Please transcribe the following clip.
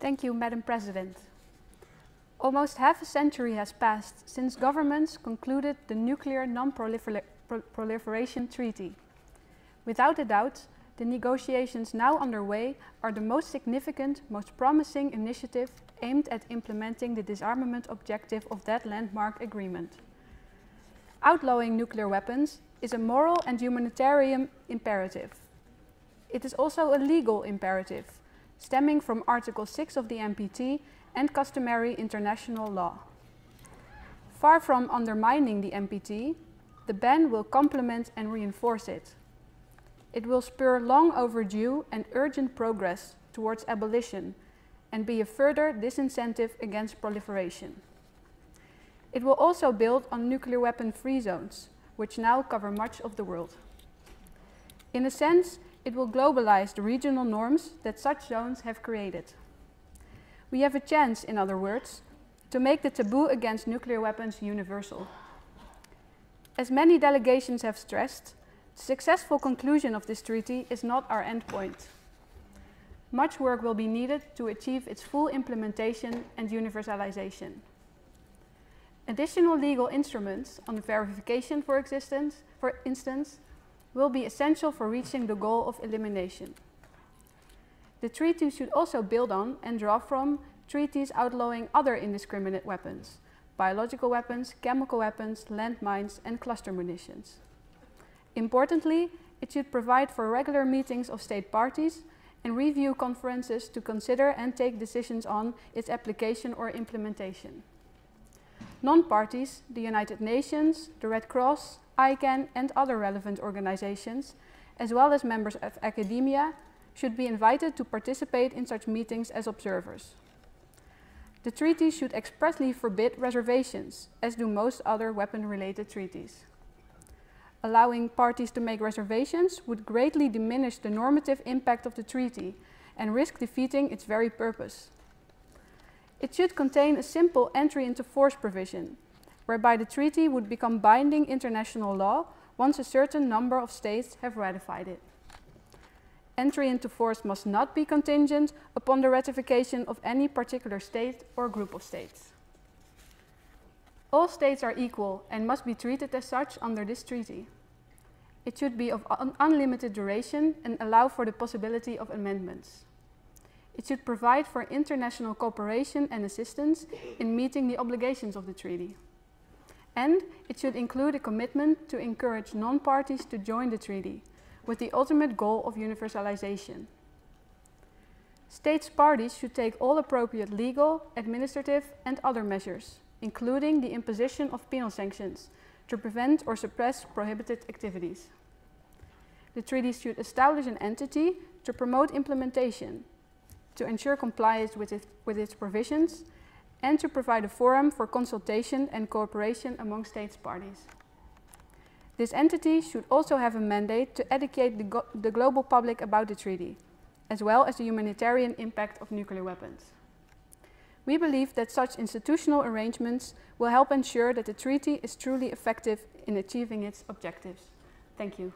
Thank you, Madam President. Almost half a century has passed since governments concluded the Nuclear Non-Proliferation Treaty. Without a doubt, the negotiations now underway are the most significant, most promising initiative aimed at implementing the disarmament objective of that landmark agreement. Outlawing nuclear weapons is a moral and humanitarian imperative. It is also a legal imperative, stemming from Article 6 of the NPT and customary international law. Far from undermining the NPT, the ban will complement and reinforce it. It will spur long overdue and urgent progress towards abolition and be a further disincentive against proliferation. It will also build on nuclear weapon-free zones, which now cover much of the world. In a sense, it will globalize the regional norms that such zones have created. We have a chance, in other words, to make the taboo against nuclear weapons universal. As many delegations have stressed, the successful conclusion of this treaty is not our endpoint. Much work will be needed to achieve its full implementation and universalization. Additional legal instruments on verification, for instance, will be essential for reaching the goal of elimination. The treaty should also build on and draw from treaties outlawing other indiscriminate weapons, biological weapons, chemical weapons, landmines, and cluster munitions. Importantly, it should provide for regular meetings of state parties and review conferences to consider and take decisions on its application or implementation. Non-parties, the United Nations, the Red Cross, ICAN, and other relevant organizations, as well as members of academia, should be invited to participate in such meetings as observers. The treaty should expressly forbid reservations, as do most other weapon-related treaties. Allowing parties to make reservations would greatly diminish the normative impact of the treaty and risk defeating its very purpose. It should contain a simple entry into force provision, whereby the treaty would become binding international law once a certain number of states have ratified it. Entry into force must not be contingent upon the ratification of any particular state or group of states. All states are equal and must be treated as such under this treaty. It should be of unlimited duration and allow for the possibility of amendments. It should provide for international cooperation and assistance in meeting the obligations of the treaty. And it should include a commitment to encourage non-parties to join the treaty, with the ultimate goal of universalization. States parties should take all appropriate legal, administrative, and other measures, including the imposition of penal sanctions, to prevent or suppress prohibited activities. The treaty should establish an entity to promote implementation, to ensure compliance with its provisions, and to provide a forum for consultation and cooperation among states parties. This entity should also have a mandate to educate the global public about the treaty, as well as the humanitarian impact of nuclear weapons. We believe that such institutional arrangements will help ensure that the treaty is truly effective in achieving its objectives. Thank you.